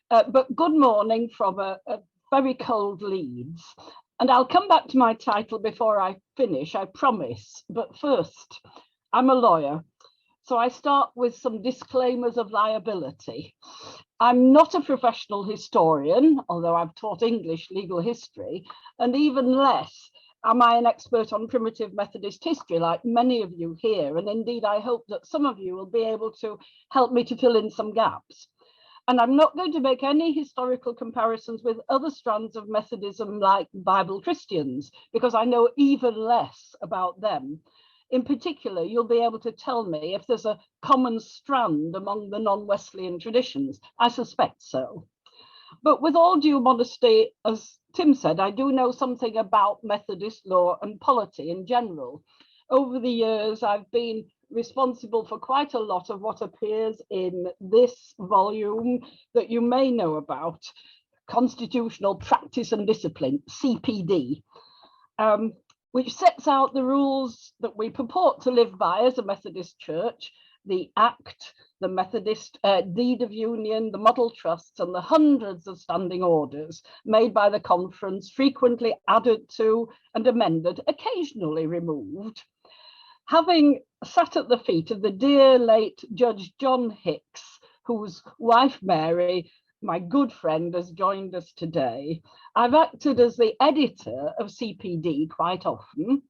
But good morning from a very cold Leeds. And I'll come back to my title before I finish, I promise. But first, I'm a lawyer, so I start with some disclaimers of liability. I'm not a professional historian, although I've taught English legal history, and even less am I an expert on Primitive Methodist history, like many of you here. And indeed, I hope that some of you will be able to help me to fill in some gaps. And I'm not going to make any historical comparisons with other strands of Methodism like Bible Christians, because I know even less about them. In particular, you'll be able to tell me if there's a common strand among the non-Wesleyan traditions. I suspect so. But with all due modesty, as Tim said, I do know something about Methodist law and polity in general. Over the years, I've been responsible for quite a lot of what appears in this volume that you may know about, Constitutional Practice and Discipline, CPD, which sets out the rules that we purport to live by as a Methodist church, the Act, the Methodist Deed of Union, the Model Trusts, and the hundreds of standing orders made by the conference, frequently added to and amended, occasionally removed. Having sat at the feet of the dear late Judge John Hicks, whose wife Mary, my good friend, has joined us today, I've acted as the editor of CPD quite often,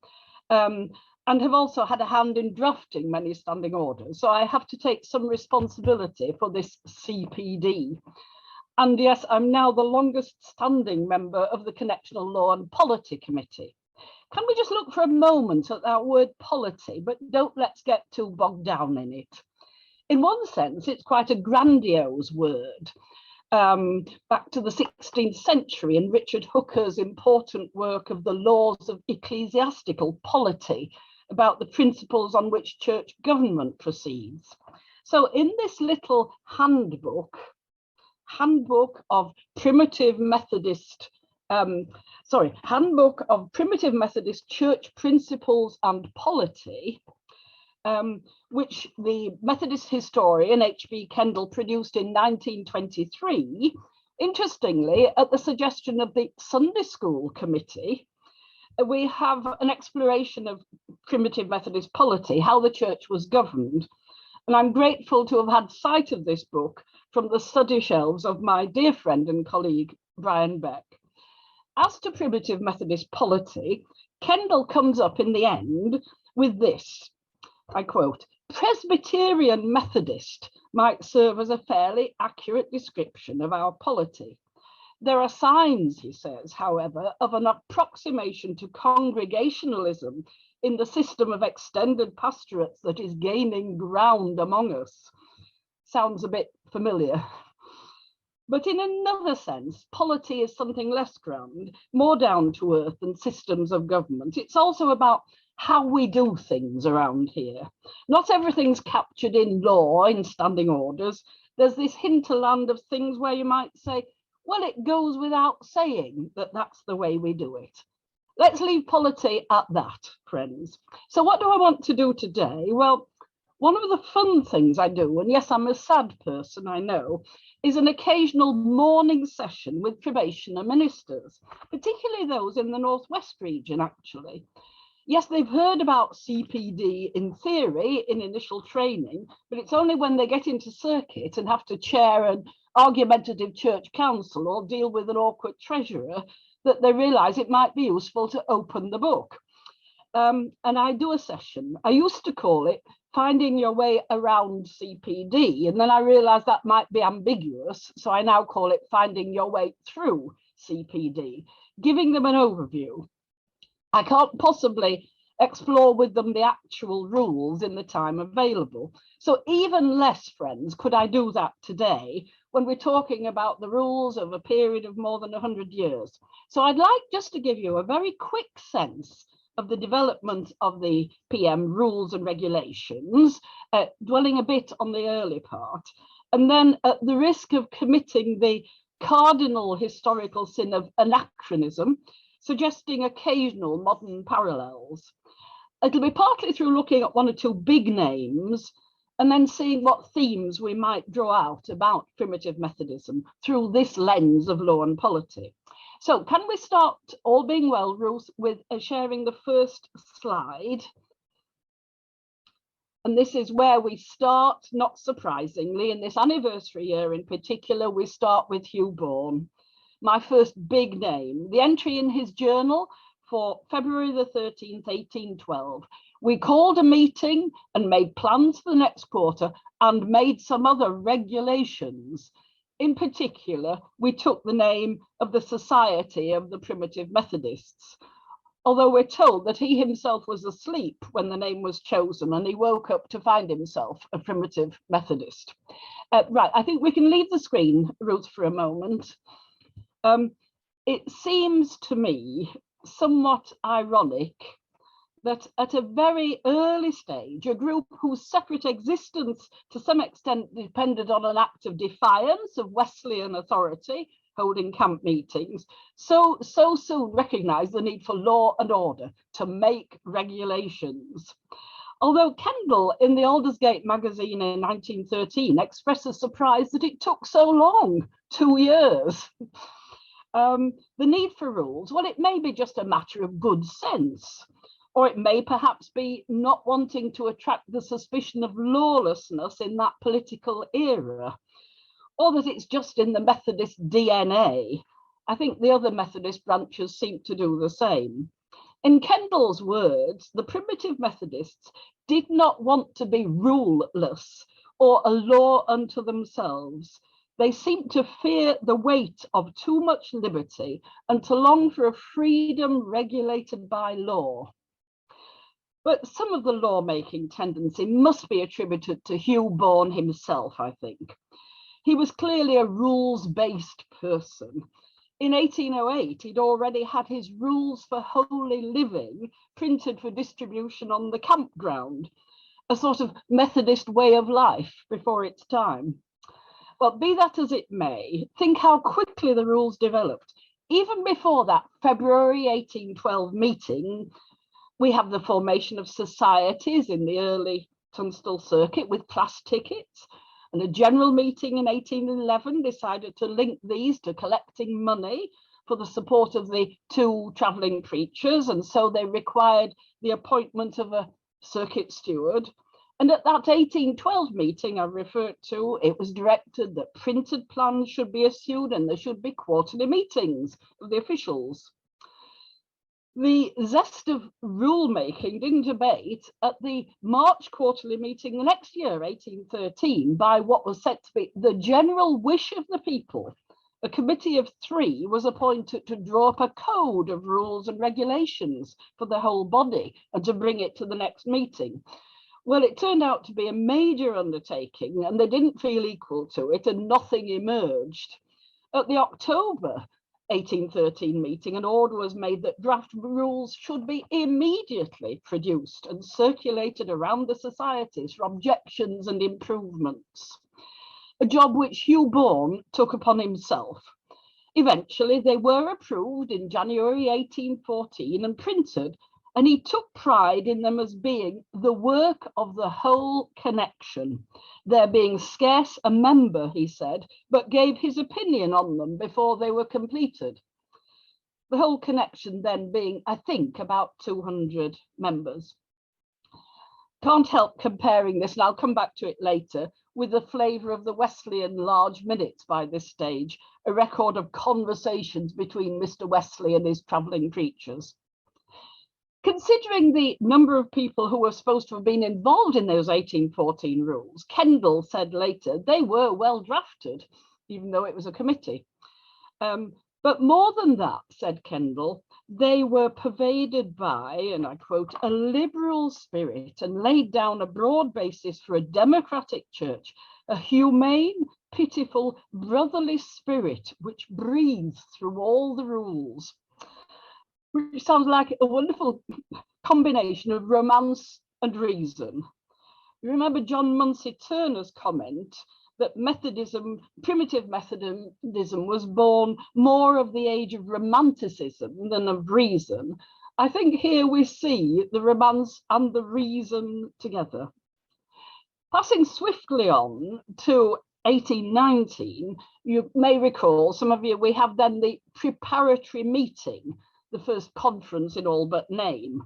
and have also had a hand in drafting many standing orders. So I have to take some responsibility for this CPD. And yes, I'm now the longest standing member of the Connectional Law and Polity Committee. Can we just look for a moment at that word polity, but don't let's get too bogged down in it. In one sense, it's quite a grandiose word. Back to the 16th century and Richard Hooker's important work of the laws of ecclesiastical polity, about the principles on which church government proceeds. So in this little handbook of Primitive Methodist, Handbook of Primitive Methodist Church Principles and Polity, which the Methodist historian H.B. Kendall produced in 1923, interestingly, at the suggestion of the Sunday School Committee, we have an exploration of Primitive Methodist polity, how the church was governed. And I'm grateful to have had sight of this book from the study shelves of my dear friend and colleague, Brian Beck. As to Primitive Methodist polity, Kendall comes up in the end with this, I quote, Presbyterian Methodist might serve as a fairly accurate description of our polity. There are signs, he says, however, of an approximation to congregationalism in the system of extended pastorates that is gaining ground among us. Sounds a bit familiar. But in another sense, polity is something less grand, more down to earth than systems of government. It's also about how we do things around here. Not everything's captured in law, in standing orders. There's this hinterland of things where you might say, well, it goes without saying that that's the way we do it. Let's leave polity at that, friends. So what do I want to do today? Well, one of the fun things I do, and yes, I'm a sad person, I know, is an occasional morning session with probationer ministers, particularly those in the Northwest region, actually. Yes, they've heard about CPD in theory, in initial training, but it's only when they get into circuit and have to chair an argumentative church council or deal with an awkward treasurer that they realise it might be useful to open the book. And I do a session. I used to call it Finding Your Way Around CPD, and then I realised that might be ambiguous, so I now call it Finding Your Way Through CPD, giving them an overview. I can't possibly explore with them the actual rules in the time available. So even less, friends, could I do that today when we're talking about the rules of a period of more than 100 years. So I'd like just to give you a very quick sense of the development of the PM rules and regulations, dwelling a bit on the early part, and then at the risk of committing the cardinal historical sin of anachronism, suggesting occasional modern parallels. It'll be partly through looking at one or two big names, and then seeing what themes we might draw out about primitive Methodism through this lens of law and polity. So can we start, all being well, Ruth, with sharing the first slide? And this is where we start, not surprisingly, in this anniversary year in particular, we start with Hugh Bourne, my first big name. The entry in his journal for February the 13th, 1812. We called a meeting and made plans for the next quarter and made some other regulations. In particular, we took the name of the Society of the Primitive Methodists, although we're told that he himself was asleep when the name was chosen and he woke up to find himself a Primitive Methodist. Right, I think we can leave the screen, Ruth, for a moment. It seems to me somewhat ironic that at a very early stage, a group whose separate existence to some extent depended on an act of defiance of Wesleyan authority, holding camp meetings, so soon recognized the need for law and order to make regulations. Although Kendall in the Aldersgate magazine in 1913 expresses surprise that it took so long, 2 years. The need for rules, well, it may be just a matter of good sense, or it may perhaps be not wanting to attract the suspicion of lawlessness in that political era, or that it's just in the Methodist DNA. I think the other Methodist branches seem to do the same. In Kendall's words, the primitive Methodists did not want to be ruleless or a law unto themselves. They seemed to fear the weight of too much liberty and to long for a freedom regulated by law. But some of the lawmaking tendency must be attributed to Hugh Bourne himself, I think. He was clearly a rules-based person. In 1808, he'd already had his rules for holy living printed for distribution on the campground, a sort of Methodist way of life before its time. Well, be that as it may, think how quickly the rules developed. Even before that February 1812 meeting, we have the formation of societies in the early Tunstall circuit with class tickets, and a general meeting in 1811 decided to link these to collecting money for the support of the 2 travelling preachers, and so they required the appointment of a circuit steward. And at that 1812 meeting I referred to, it was directed that printed plans should be issued and there should be quarterly meetings of the officials. The zest of rulemaking didn't abate at the March quarterly meeting the next year, 1813, by what was said to be the general wish of the people. A committee of 3 was appointed to draw up a code of rules and regulations for the whole body and to bring it to the next meeting. Well, it turned out to be a major undertaking and they didn't feel equal to it and nothing emerged. At the October 1813 meeting, an order was made that draft rules should be immediately produced and circulated around the societies for objections and improvements, a job which Hugh Bourne took upon himself. Eventually, they were approved in January 1814 and printed, and he took pride in them as being the work of the whole connection. There being scarce a member, he said, but gave his opinion on them before they were completed. The whole connection then being, I think, about 200 members. Can't help comparing this, and I'll come back to it later, with the flavour of the Wesleyan large minutes by this stage, a record of conversations between Mr. Wesley and his travelling preachers. Considering the number of people who were supposed to have been involved in those 1814 rules, Kendall said later they were well drafted, even though it was a committee. But more than that, said Kendall, they were pervaded by, and I quote, a liberal spirit and laid down a broad basis for a democratic church, a humane, pitiful, brotherly spirit which breathes through all the rules. Which sounds like a wonderful combination of romance and reason. You remember John Munsey Turner's comment that Methodism, primitive Methodism, was born more of the age of romanticism than of reason. I think here we see the romance and the reason together. Passing swiftly on to 1819, you may recall, some of you, we have then the preparatory meeting, the first conference in all but name.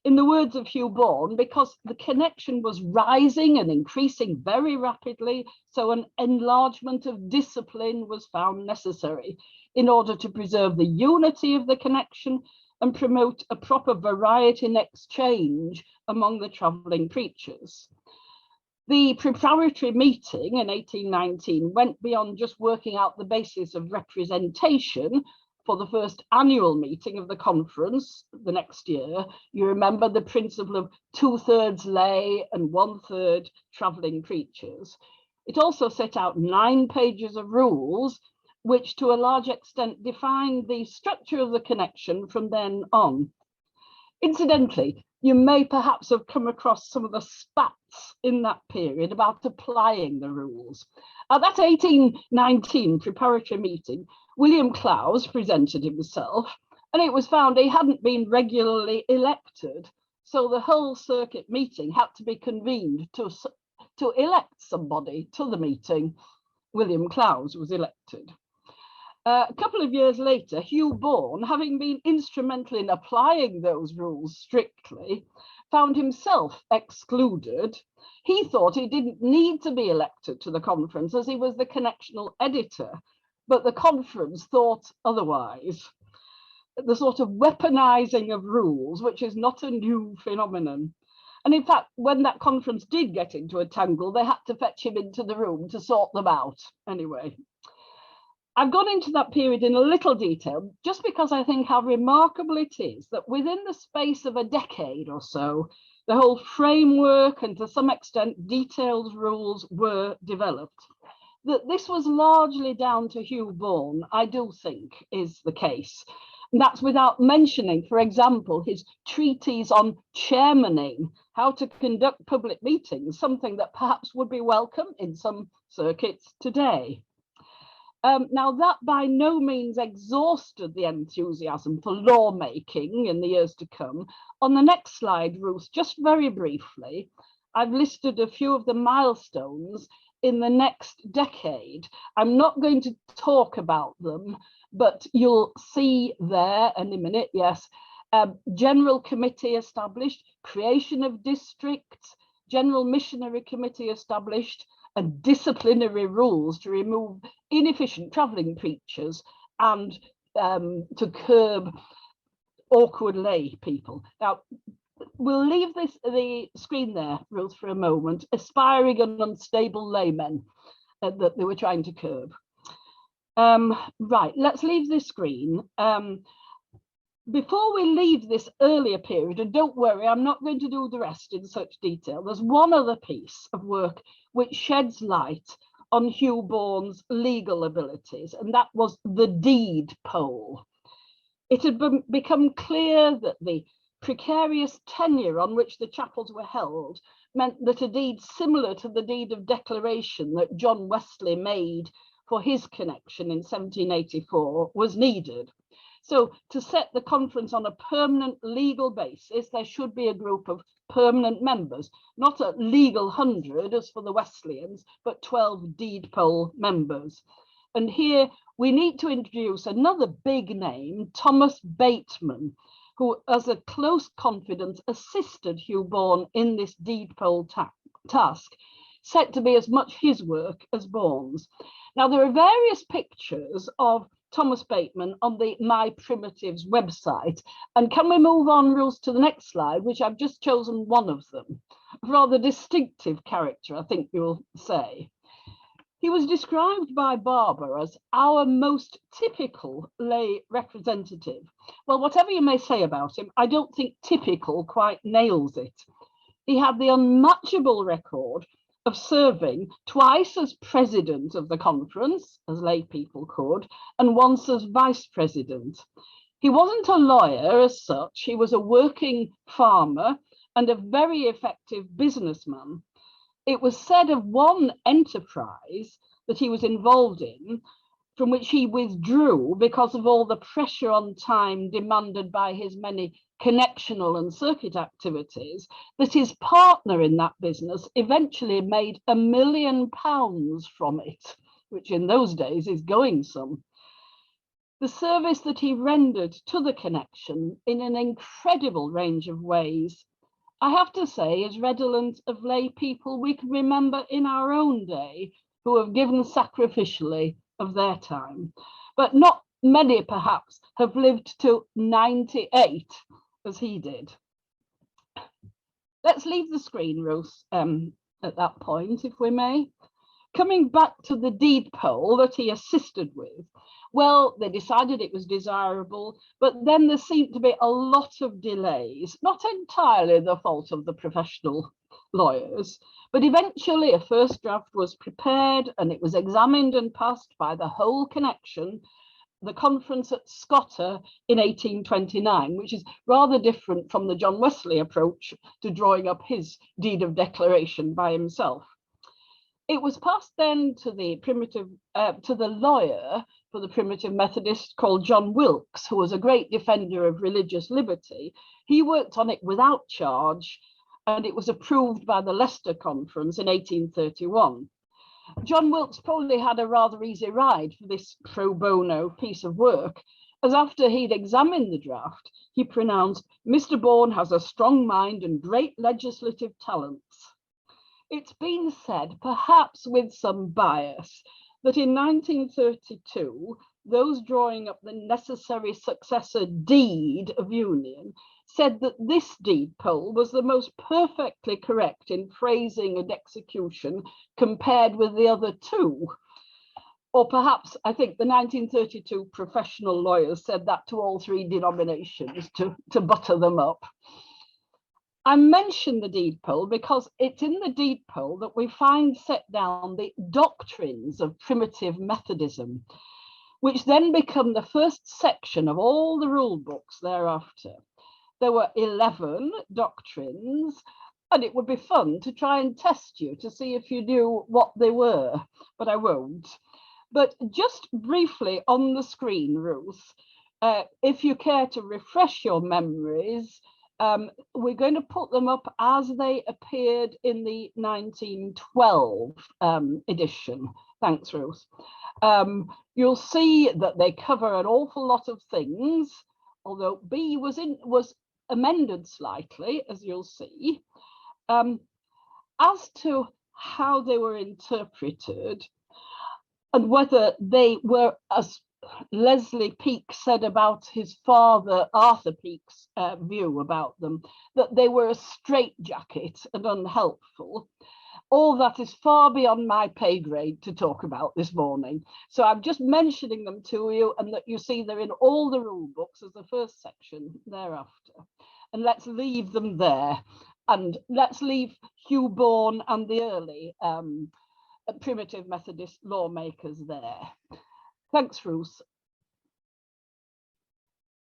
In the words of Hugh Bourne, because the connection was rising and increasing very rapidly, so an enlargement of discipline was found necessary in order to preserve the unity of the connection and promote a proper variety and exchange among the travelling preachers. The preparatory meeting in 1819 went beyond just working out the basis of representation for the first annual meeting of the conference the next year. You remember the principle of 2/3 lay and 1/3 travelling preachers. It also set out 9 pages of rules, which to a large extent defined the structure of the connection from then on. Incidentally, you may perhaps have come across some of the spats in that period about applying the rules. At that 1819 preparatory meeting, William Clowes presented himself, and it was found he hadn't been regularly elected, so the whole circuit meeting had to be convened to elect somebody to the meeting. William Clowes was elected. A couple of years later, Hugh Bourne, having been instrumental in applying those rules strictly, found himself excluded. He thought he didn't need to be elected to the conference as he was the connectional editor, but the conference thought otherwise. The sort of weaponizing of rules, which is not a new phenomenon. And in fact, when that conference did get into a tangle, they had to fetch him into the room to sort them out anyway. I've gone into that period in a little detail just because I think how remarkable it is that within the space of a decade or so, the whole framework and to some extent detailed rules were developed. That this was largely down to Hugh Bourne, I do think is the case. And that's without mentioning, for example, his treatise on chairmaning, how to conduct public meetings, something that perhaps would be welcome in some circuits today. Now, that by no means exhausted the enthusiasm for lawmaking in the years to come. On the next slide, Ruth, just very briefly, I've listed a few of the milestones in the next decade. I'm not going to talk about them, but you'll see there in a minute, yes, General Committee established, creation of districts, General Missionary Committee established, and disciplinary rules to remove inefficient travelling preachers and to curb awkward lay people. Now, we'll leave the screen there, Ruth, for a moment. Aspiring and unstable laymen that they were trying to curb. Right, let's leave this screen. Before we leave this earlier period, and don't worry, I'm not going to do the rest in such detail, there's one other piece of work which sheds light on Hugh Bourne's legal abilities, and that was the deed poll. It had become clear that the precarious tenure on which the chapels were held meant that a deed similar to the deed of declaration that John Wesley made for his connection in 1784 was needed. So to set the conference on a permanent legal basis, there should be a group of permanent members, not a legal 100 as for the Wesleyans, but 12 deed poll members. And here we need to introduce another big name, Thomas Bateman, who as a close confidant assisted Hugh Bourne in this deed poll task, set to be as much his work as Bourne's. Now, there are various pictures of Thomas Bateman on the My Primitives website. And can we move on, Ruth, to the next slide, which I've just chosen one of them. A rather distinctive character, I think you'll say. He was described by Barber as our most typical lay representative. Well, whatever you may say about him, I don't think typical quite nails it. He had the unmatchable record of serving twice as president of the conference, as lay people could, and once as vice president. He wasn't a lawyer as such, he was a working farmer and a very effective businessman. It was said of one enterprise that he was involved in, from which he withdrew because of all the pressure on time demanded by his many connectional and circuit activities, that his partner in that business eventually made £1 million from it, which in those days is going some. The service that he rendered to the connection in an incredible range of ways, I have to say, is redolent of lay people we can remember in our own day who have given sacrificially of their time, but not many perhaps have lived to 98 as he did. Let's leave the screen, Ruth, at that point, if we may. Coming back to the deed poll that he assisted with, well, they decided it was desirable, but then there seemed to be a lot of delays, not entirely the fault of the professional lawyers, but eventually a first draft was prepared and it was examined and passed by the whole connection, the conference at Scotter in 1829, which is rather different from the John Wesley approach to drawing up his deed of declaration by himself. It was passed then to the lawyer for the Primitive Methodist called John Wilkes, who was a great defender of religious liberty. He worked on it without charge, and it was approved by the Leicester Conference in 1831. John Wilkes probably had a rather easy ride for this pro bono piece of work, as after he'd examined the draft, he pronounced, "Mr. Bourne has a strong mind and great legislative talents." It's been said, perhaps with some bias, that in 1932, those drawing up the necessary successor deed of union said that this deed poll was the most perfectly correct in phrasing and execution compared with the other two. Or perhaps, I think the 1932 professional lawyers said that to all three denominations to butter them up. I mention the deed poll because it's in the deed poll that we find set down the doctrines of primitive Methodism, which then become the first section of all the rule books thereafter. There were 11 doctrines, and it would be fun to try and test you to see if you knew what they were, but I won't. But just briefly on the screen, Ruth, if you care to refresh your memories, we're going to put them up as they appeared in the 1912 edition. Thanks, Ruth. You'll see that they cover an awful lot of things, although B was amended slightly, as you'll see. As to how they were interpreted and whether they were, as Leslie Peake said about his father, Arthur Peake's view about them, that they were a straitjacket and unhelpful. All that is far beyond my pay grade to talk about this morning. So I'm just mentioning them to you, and that you see they're in all the rule books as the first section thereafter. And let's leave them there. And let's leave Hugh Bourne and the early Primitive Methodist lawmakers there. Thanks, Ruth.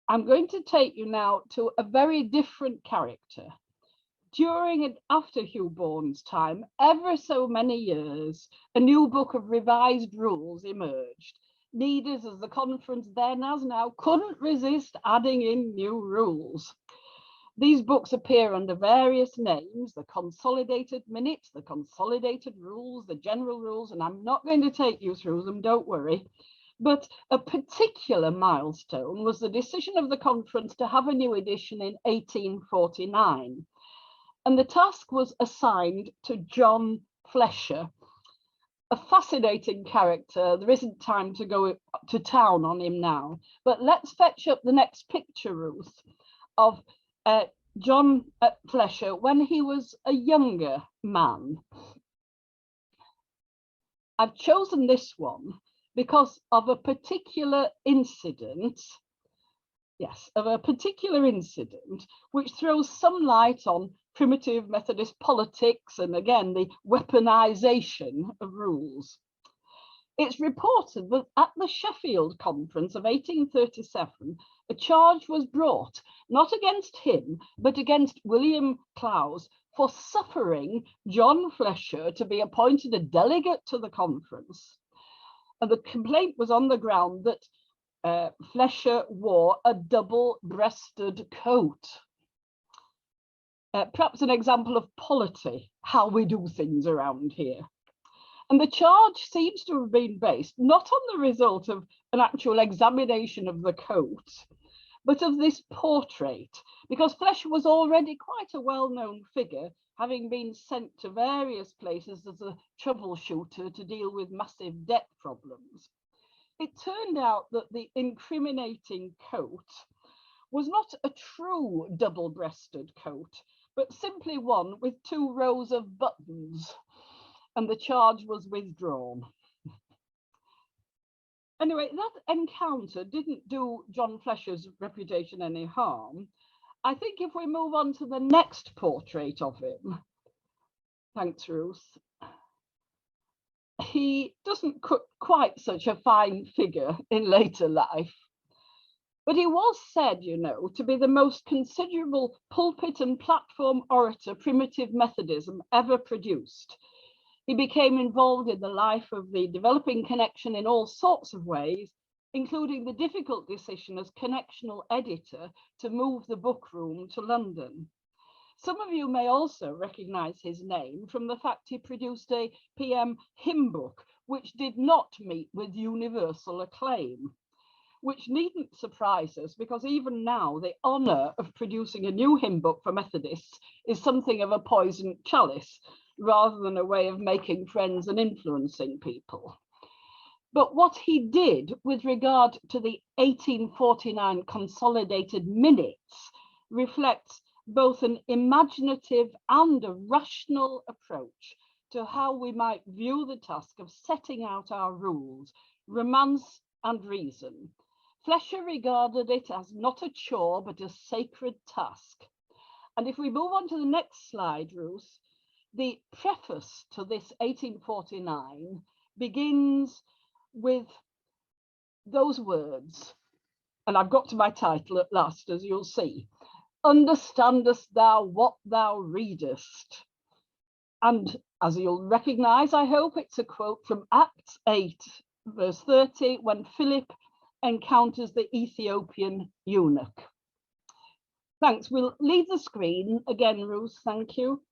I'm going to take you now to a very different character. During and after Hugh Bourne's time, ever so many years, a new book of revised rules emerged. Leaders, as the conference then as now, couldn't resist adding in new rules. These books appear under various names: the Consolidated Minutes, the Consolidated Rules, the General Rules, and I'm not going to take you through them, don't worry. But a particular milestone was the decision of the conference to have a new edition in 1849. And the task was assigned to John Flesher, a fascinating character. There isn't time to go to town on him now, but let's fetch up the next picture, Ruth, of John Flesher when he was a younger man. I've chosen this one because of a particular incident, which throws some light on primitive Methodist politics and again the weaponization of rules. It's reported that at the Sheffield Conference of 1837, a charge was brought not against him, but against William Clowes for suffering John Flesher to be appointed a delegate to the conference. And the complaint was on the ground that Flesher wore a double-breasted coat. perhaps an example of polity, how we do things around here. And the charge seems to have been based not on the result of an actual examination of the coat, but of this portrait, because Fletcher was already quite a well-known figure, having been sent to various places as a troubleshooter to deal with massive debt problems. It turned out that the incriminating coat was not a true double-breasted coat, but simply one with 2 rows of buttons, and the charge was withdrawn. Anyway, that encounter didn't do John Fletcher's reputation any harm. I think if we move on to the next portrait of him, thanks, Ruth, he doesn't quite such a fine figure in later life. But he was said, you know, to be the most considerable pulpit and platform orator Primitive Methodism ever produced. He became involved in the life of the developing connection in all sorts of ways, including the difficult decision as connectional editor to move the book room to London. Some of you may also recognize his name from the fact he produced a PM hymn book, which did not meet with universal acclaim, which needn't surprise us, because even now the honor of producing a new hymn book for Methodists is something of a poisoned chalice, rather than a way of making friends and influencing people. But what he did with regard to the 1849 consolidated minutes reflects both an imaginative and a rational approach to how we might view the task of setting out our rules, romance and reason. Fletcher regarded it as not a chore, but a sacred task. And if we move on to the next slide, Ruth, the preface to this 1849 begins with those words, and I've got to my title at last, as you'll see. Understandest thou what thou readest? And as you'll recognize, I hope, it's a quote from Acts 8, verse 30, when Philip encounters the Ethiopian eunuch. Thanks. We'll leave the screen again, Ruth. Thank you.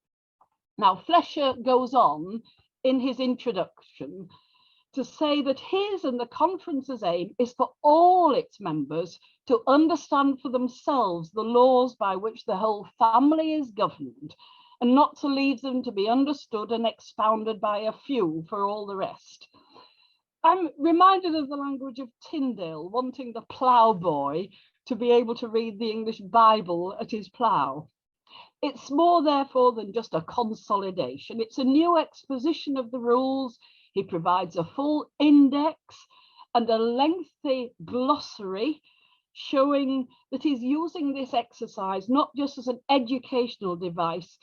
Now, Fletcher goes on in his introduction to say that his and the conference's aim is for all its members to understand for themselves the laws by which the whole family is governed, and not to leave them to be understood and expounded by a few for all the rest. I'm reminded of the language of Tyndale wanting the ploughboy to be able to read the English Bible at his plough. It's more, therefore, than just a consolidation. It's a new exposition of the rules. He provides a full index and a lengthy glossary showing that he's using this exercise not just as an educational device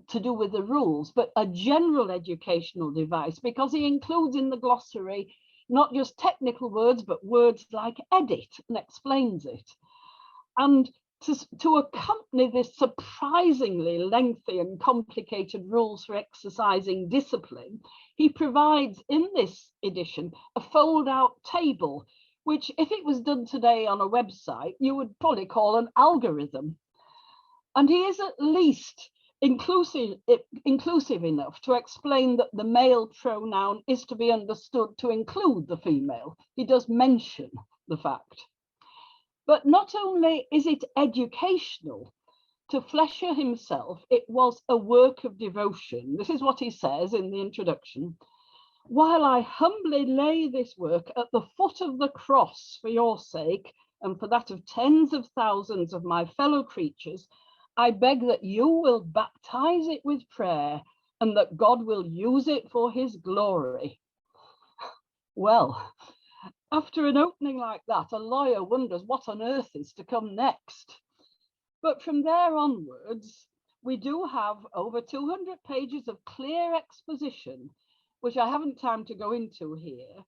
to do with the rules, but a general educational device, because he includes in the glossary not just technical words, but words like edit, and explains it. And to accompany this surprisingly lengthy and complicated rules for exercising discipline, he provides in this edition a fold-out table, which, if it was done today on a website, you would probably call an algorithm. And he is at least inclusive enough to explain that the male pronoun is to be understood to include the female. He does mention the fact. But not only is it educational, to Fletcher himself, it was a work of devotion. This is what he says in the introduction. While I humbly lay this work at the foot of the cross for your sake, and for that of tens of thousands of my fellow creatures, I beg that you will baptize it with prayer, and that God will use it for his glory. Well, after an opening like that, a lawyer wonders what on earth is to come next. But from there onwards, we do have over 200 pages of clear exposition, which I haven't time to go into here.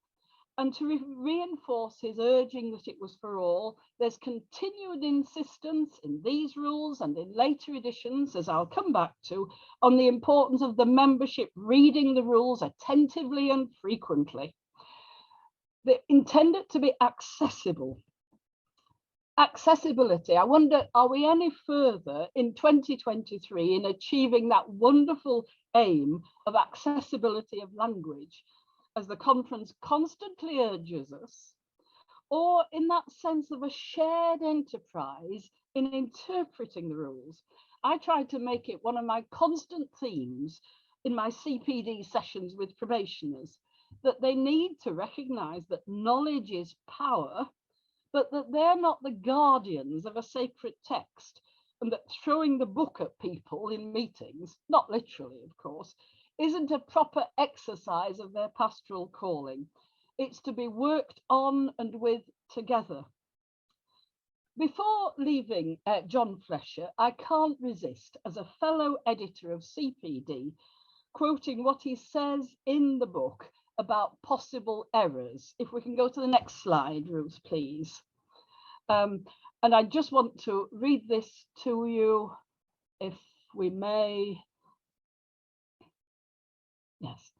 And to reinforce his urging that it was for all, there's continued insistence in these rules and in later editions, as I'll come back to, on the importance of the membership reading the rules attentively and frequently. They're intended to be accessible. Accessibility. I wonder, are we any further in 2023 in achieving that wonderful aim of accessibility of language, as the conference constantly urges us, or in that sense of a shared enterprise in interpreting the rules? I tried to make it one of my constant themes in my CPD sessions with probationers, that they need to recognize that knowledge is power, but that they're not the guardians of a sacred text, and that throwing the book at people in meetings, not literally, of course, isn't a proper exercise of their pastoral calling. It's to be worked on and with together. Before leaving John Fletcher, I can't resist, as a fellow editor of CPD, quoting what he says in the book about possible errors. If we can go to the next slide, Ruth, please. And I just want to read this to you, if we may. Yes.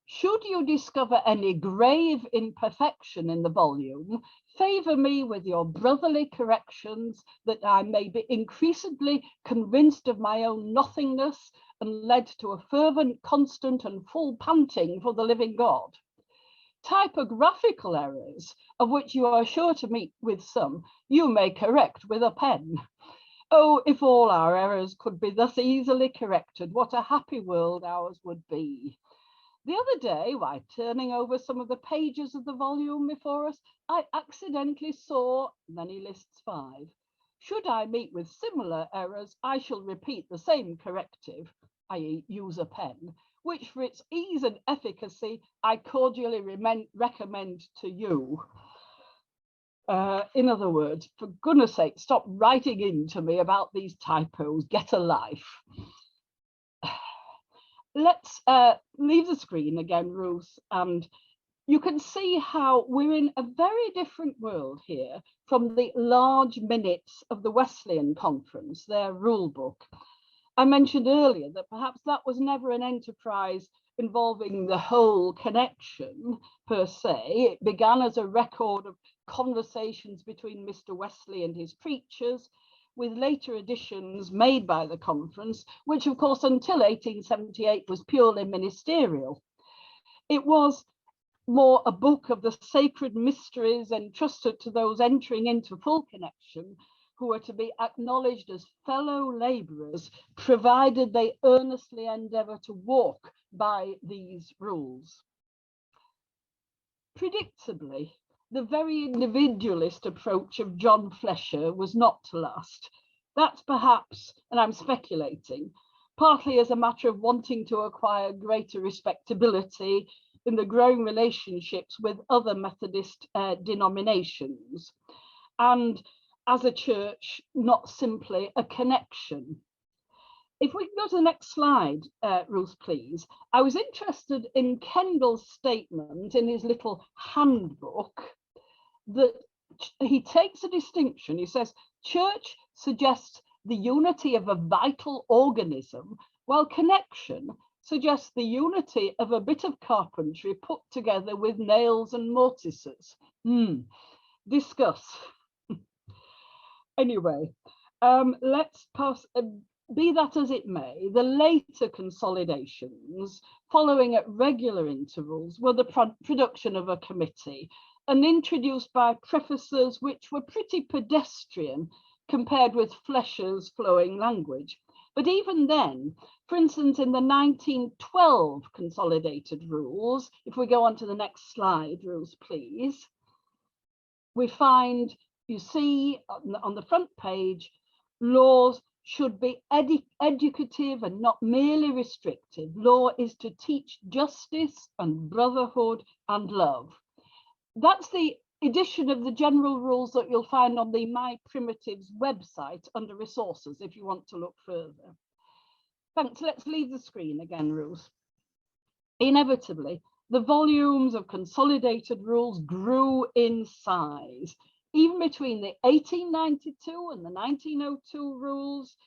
Should you discover any grave imperfection in the volume, favour me with your brotherly corrections, that I may be increasingly convinced of my own nothingness and led to a fervent, constant and full panting for the living God. Typographical errors, of which you are sure to meet with some, you may correct with a pen. Oh, if all our errors could be thus easily corrected, what a happy world ours would be. The other day, while turning over some of the pages of the volume before us, I accidentally saw, and then he lists 5. Should I meet with similar errors, I shall repeat the same corrective, i.e. use a pen, which for its ease and efficacy, I cordially recommend to you. In other words, for goodness sake, stop writing in to me about these typos, get a life. Let's leave the screen again, Ruth, and you can see how we're in a very different world here from the large minutes of the Wesleyan Conference, their rule book. I mentioned earlier that perhaps that was never an enterprise involving the whole connection per se. It began as a record of conversations between Mr. Wesley and his preachers, with later additions made by the conference, which of course until 1878 was purely ministerial. It was more a book of the sacred mysteries entrusted to those entering into full connection, who were to be acknowledged as fellow labourers, provided they earnestly endeavour to walk by these rules. Predictably, the very individualist approach of John Fletcher was not to last. That's perhaps, and I'm speculating, partly as a matter of wanting to acquire greater respectability in the growing relationships with other Methodist denominations, and as a church, not simply a connection. If we can go to the next slide, Ruth, please. I was interested in Kendall's statement in his little handbook that he takes a distinction. He says, church suggests the unity of a vital organism, while connection suggests the unity of a bit of carpentry put together with nails and mortises. Discuss. Anyway, let's pass. Be that as it may, the later consolidations, following at regular intervals, were the production of a committee and introduced by prefaces which were pretty pedestrian compared with Fletcher's flowing language. But even then, for instance, in the 1912 consolidated rules, if we go on to the next slide, Ruth, please, we find, you see on the front page, laws should be educative and not merely restrictive. Law is to teach justice and brotherhood and love. That's the edition of the general rules that you'll find on the My Primitives website under resources if you want to look further. Thanks. Let's leave the screen again, Ruth. Inevitably, the volumes of consolidated rules grew in size. Even between the 1892 and the 1902 rules,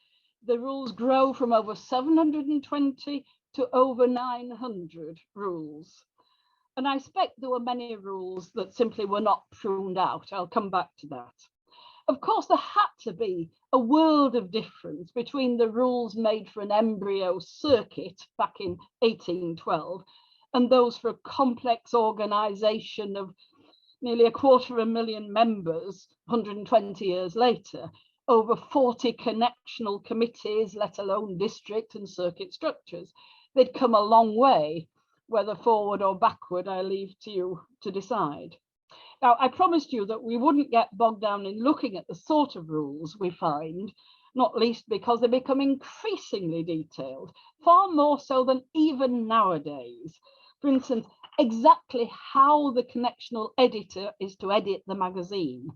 the rules grow from over 720 to over 900 rules. And I expect there were many rules that simply were not pruned out. I'll come back to that. Of course, there had to be a world of difference between the rules made for an embryo circuit back in 1812 and those for a complex organisation of nearly 250,000 members 120 years later, over 40 connectional committees, let alone district and circuit structures. They'd come a long way. Whether forward or backward, I leave to you to decide. Now, I promised you that we wouldn't get bogged down in looking at the sort of rules we find, not least because they become increasingly detailed, far more so than even nowadays. For instance, exactly how the connectional editor is to edit the magazine.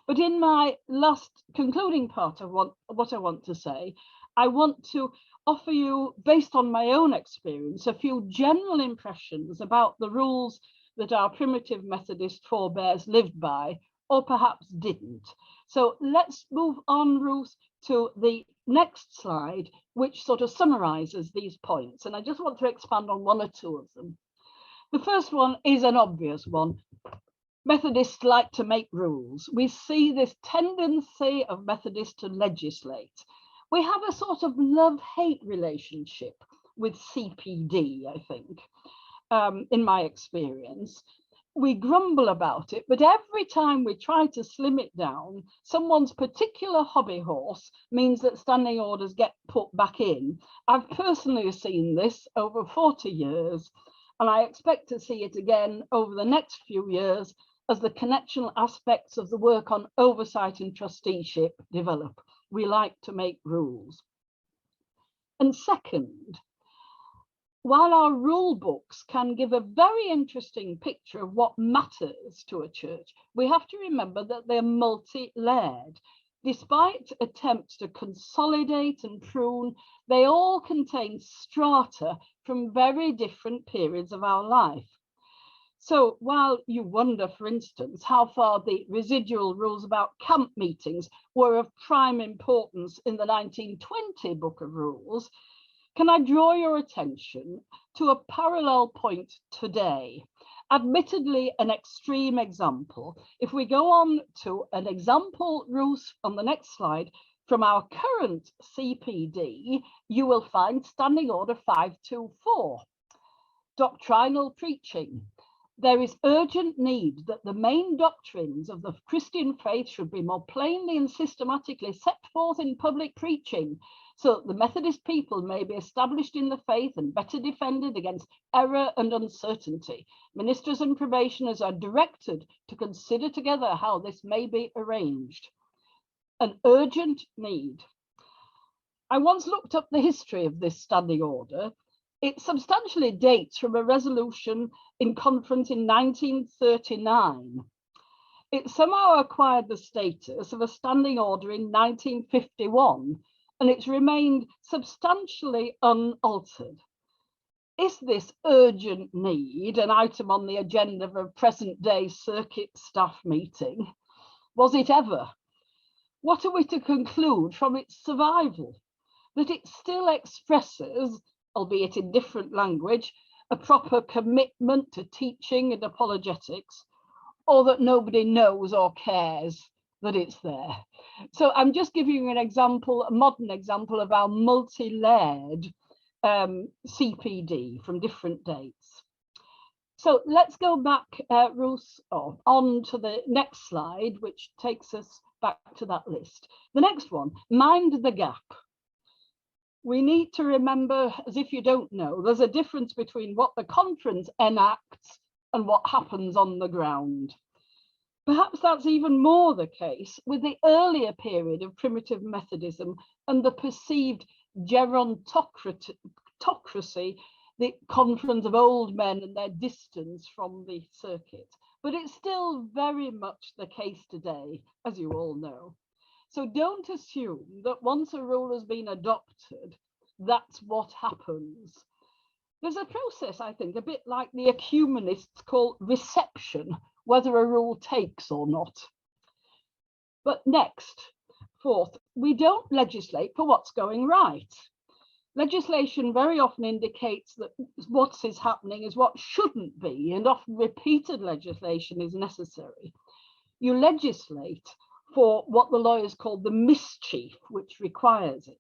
But in my last concluding part of what I want to say, I want to offer you, based on my own experience, a few general impressions about the rules that our primitive Methodist forebears lived by, or perhaps didn't. So let's move on, Ruth, to the next slide, which sort of summarizes these points. And I just want to expand on one or two of them. The first one is an obvious one. Methodists like to make rules. We see this tendency of Methodists to legislate. We have a sort of love-hate relationship with CPD, I think, in my experience. We grumble about it, but every time we try to slim it down, someone's particular hobby horse means that standing orders get put back in. I've personally seen this over 40 years, and I expect to see it again over the next few years as the connectional aspects of the work on oversight and trusteeship develop. We like to make rules. And second, while our rule books can give a very interesting picture of what matters to a church, we have to remember that they're multi-layered. Despite attempts to consolidate and prune, they all contain strata from very different periods of our life. So while you wonder, for instance, how far the residual rules about camp meetings were of prime importance in the 1920 Book of Rules, can I draw your attention to a parallel point today? Admittedly, an extreme example. If we go on to an example, Ruth, on the next slide, from our current CPD, you will find Standing Order 524, doctrinal preaching. There is urgent need that the main doctrines of the Christian faith should be more plainly and systematically set forth in public preaching, so that the Methodist people may be established in the faith and better defended against error and uncertainty. Ministers and probationers are directed to consider together how this may be arranged. An urgent need. I once looked up the history of this standing order. It substantially dates from a resolution in conference in 1939. It somehow acquired the status of a standing order in 1951, and it's remained substantially unaltered. Is this urgent need an item on the agenda of a present-day circuit staff meeting? Was it ever? What are we to conclude from its survival? That it still expresses, albeit in different language, a proper commitment to teaching and apologetics, or that nobody knows or cares that it's there. So I'm just giving you an example, a modern example of our multi-layered CPD from different dates. So let's go back, Ruth, on to the next slide, which takes us back to that list. The next one, mind the gap. We need to remember, as if you don't know, there's a difference between what the conference enacts and what happens on the ground. Perhaps that's even more the case with the earlier period of primitive Methodism and the perceived gerontocracy, the conference of old men and their distance from the circuit. But it's still very much the case today, as you all know. So don't assume that once a rule has been adopted, that's what happens. There's a process, I think, a bit like the ecumenists call reception, whether a rule takes or not. But next, fourth, we don't legislate for what's going right. Legislation very often indicates that what is happening is what shouldn't be, and often repeated legislation is necessary. You legislate for what the lawyers call the mischief which requires it.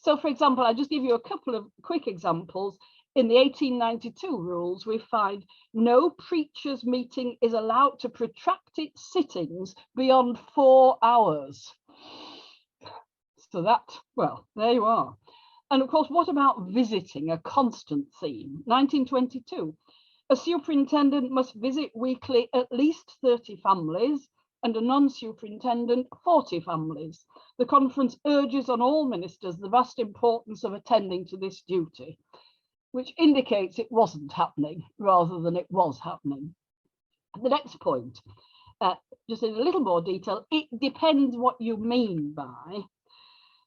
So, for example, I'll just give you a couple of quick examples. In the 1892 rules, we find no preacher's meeting is allowed to protract its sittings beyond 4 hours. So that, well, there you are. And of course, what about visiting, a constant theme? 1922, a superintendent must visit weekly at least 30 families and a non-superintendent 40 families. The conference urges on all ministers the vast importance of attending to this duty, which indicates it wasn't happening rather than it was happening. The next point, just in a little more detail, it depends what you mean by.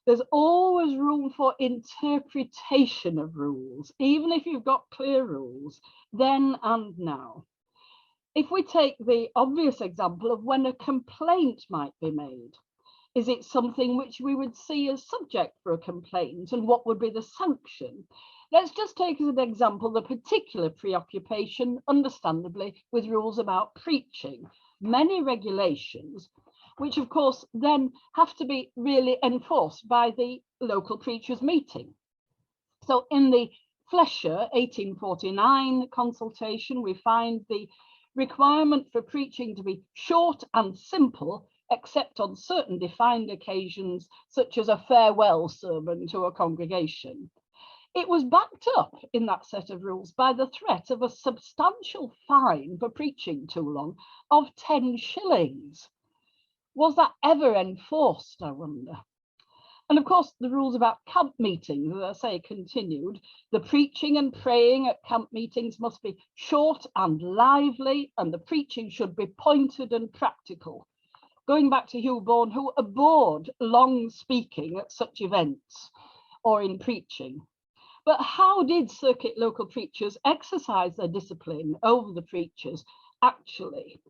There's always room for interpretation of rules, even if you've got clear rules, then and now. If we take the obvious example of when a complaint might be made, is it something which we would see as subject for a complaint, and what would be the sanction? Let's just take as an example the particular preoccupation, understandably, with rules about preaching. Many regulations, which of course then have to be really enforced by the local preachers' meeting. So in the Flesher 1849 consultation, we find the requirement for preaching to be short and simple, except on certain defined occasions, such as a farewell sermon to a congregation. It was backed up in that set of rules by the threat of a substantial fine for preaching too long of 10 shillings. Was that ever enforced, I wonder? And of course, the rules about camp meetings, as I say, continued. The preaching and praying at camp meetings must be short and lively, and the preaching should be pointed and practical. Going back to Hugh Bourne, who abhorred long speaking at such events or in preaching. But how did circuit local preachers exercise their discipline over the preachers actually?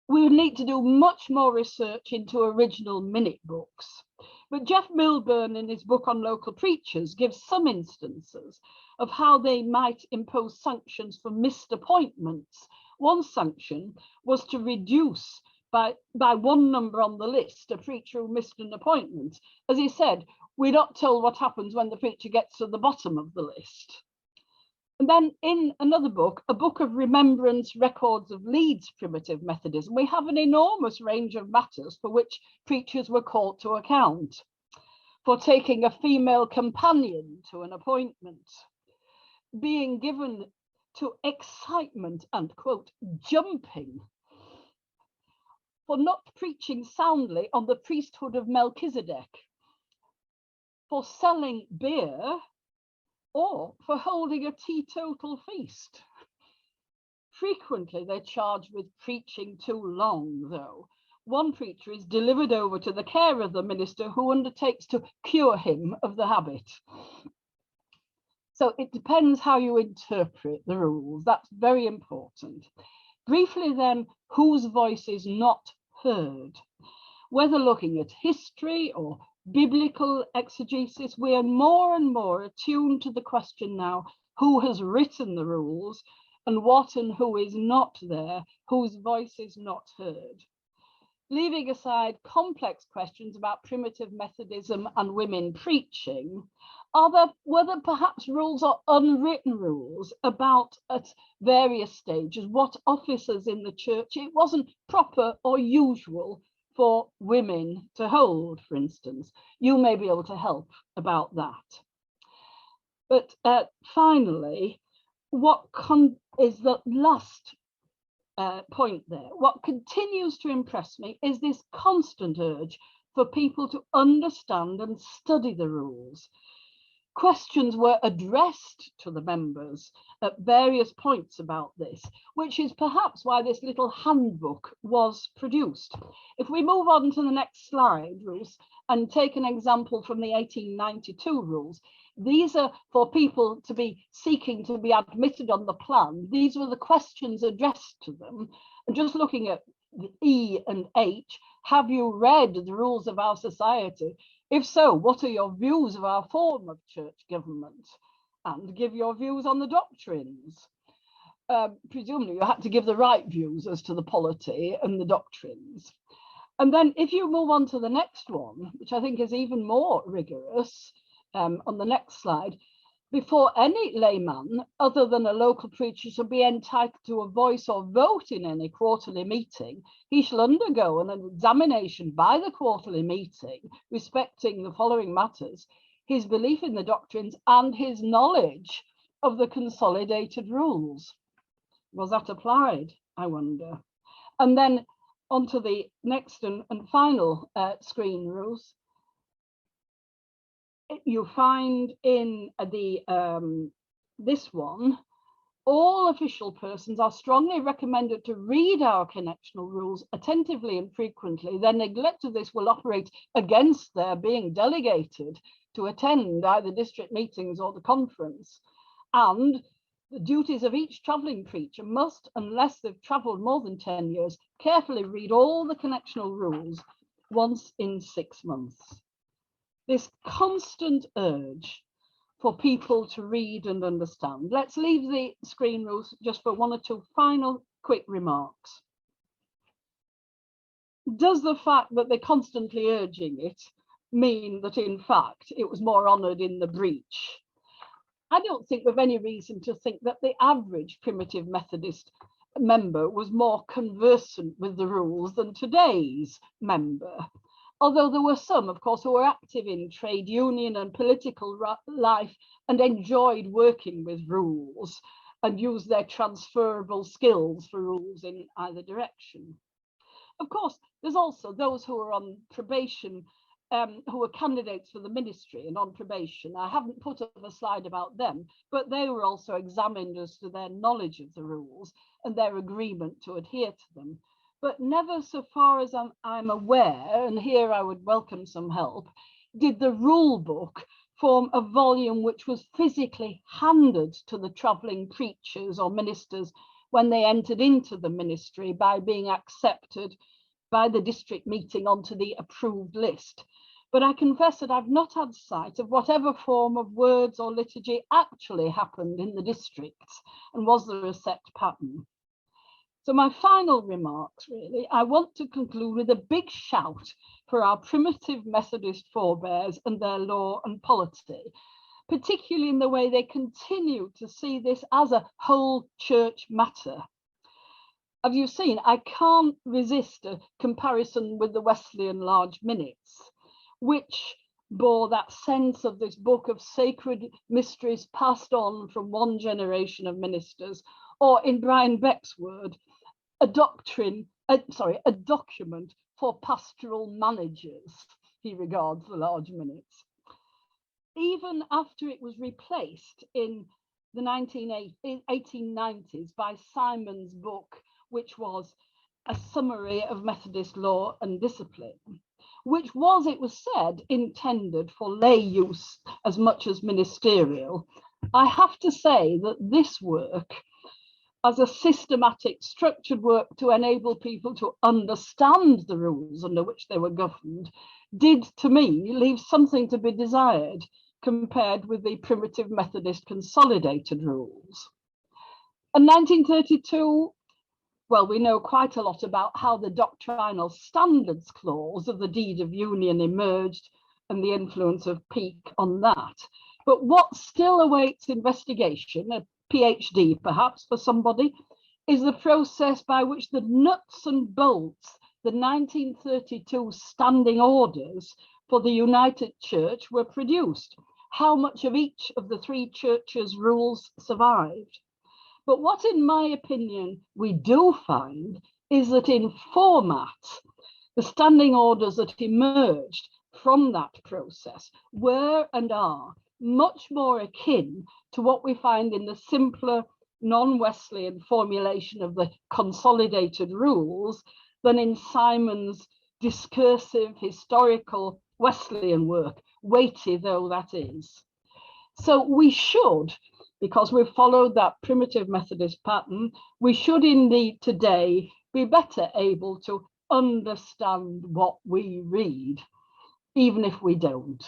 We would need to do much more research into original minute books. But Jeff Milburn, in his book on local preachers, gives some instances of how they might impose sanctions for missed appointments. One sanction was to reduce by one number on the list a preacher who missed an appointment. As he said, we're not told what happens when the preacher gets to the bottom of the list. And then in another book, a book of remembrance records of Leeds Primitive Methodism, we have an enormous range of matters for which preachers were called to account. For taking a female companion to an appointment, being given to excitement and, quote, jumping, for not preaching soundly on the priesthood of Melchizedek, for selling beer, or for holding a teetotal feast. Frequently, they're charged with preaching too long, though. One preacher is delivered over to the care of the minister who undertakes to cure him of the habit. So it depends how you interpret the rules. That's very important. Briefly then, whose voice is not heard? Whether looking at history or biblical exegesis, we are more and more attuned to the question now, who has written the rules and what and who is not there, whose voice is not heard. Leaving aside complex questions about primitive Methodism and women preaching, were there perhaps rules or unwritten rules about at various stages what officers in the church it wasn't proper or usual for women to hold, for instance? You may be able to help about that. But finally, what is the last point there? What continues to impress me is this constant urge for people to understand and study the rules. Questions were addressed to the members at various points about this, which is perhaps why this little handbook was produced. If we move on to the next slide, Ruth, and take an example from the 1892 rules, these are for people to be seeking to be admitted on the plan. These were the questions addressed to them. And just looking at the E and H, have you read the rules of our society? If so, what are your views of our form of church government? And give your views on the doctrines. Presumably you had to give the right views as to the polity and the doctrines. And then if you move on to the next one, which I think is even more rigorous, on the next slide, before any layman other than a local preacher shall be entitled to a voice or vote in any quarterly meeting, he shall undergo an examination by the quarterly meeting respecting the following matters: his belief in the doctrines and his knowledge of the consolidated rules. Was that applied, I wonder? And then on to the next and final screen rules. You find in the this one, all official persons are strongly recommended to read our connectional rules attentively and frequently. Their neglect of this will operate against their being delegated to attend either district meetings or the conference. And the duties of each travelling preacher must, unless they've travelled more than 10 years, carefully read all the connectional rules once in 6 months. This constant urge for people to read and understand. Let's leave the screen rules just for one or two final quick remarks. Does the fact that they're constantly urging it mean that in fact it was more honoured in the breach? I don't think we've any reason to think that the average Primitive Methodist member was more conversant with the rules than today's member. Although there were some, of course, who were active in trade union and political life and enjoyed working with rules and used their transferable skills for rules in either direction. Of course, there's also those who are on probation, who were candidates for the ministry and on probation. I haven't put up a slide about them, but they were also examined as to their knowledge of the rules and their agreement to adhere to them. But never, so far as I'm aware, and here I would welcome some help, did the rule book form a volume which was physically handed to the travelling preachers or ministers when they entered into the ministry by being accepted by the district meeting onto the approved list. But I confess that I've not had sight of whatever form of words or liturgy actually happened in the districts, and was there a set pattern. So my final remarks, really, I want to conclude with a big shout for our Primitive Methodist forebears and their law and polity, particularly in the way they continue to see this as a whole church matter. As you've seen, I can't resist a comparison with the Wesleyan large minutes, which bore that sense of this book of sacred mysteries passed on from one generation of ministers, or in Brian Beck's word, a document for pastoral managers. He regards the large minutes. Even after it was replaced in the 1890s by Simon's book, which was a summary of Methodist law and discipline, which was, it was said, intended for lay use as much as ministerial, I have to say that this work, as a systematic, structured work to enable people to understand the rules under which they were governed, did, to me, leave something to be desired compared with the Primitive Methodist consolidated rules. In 1932, well, we know quite a lot about how the doctrinal standards clause of the Deed of Union emerged and the influence of Peake on that. But what still awaits investigation, a PhD perhaps for somebody, is the process by which the nuts and bolts, the 1932 standing orders for the United Church were produced. How much of each of the three churches' rules survived? But what, in my opinion, we do find is that in format, the standing orders that emerged from that process were and are much more akin to what we find in the simpler non-Wesleyan formulation of the consolidated rules than in Simon's discursive historical Wesleyan work, weighty though that is. So we should, because we've followed that Primitive Methodist pattern, we should indeed today be better able to understand what we read, even if we don't.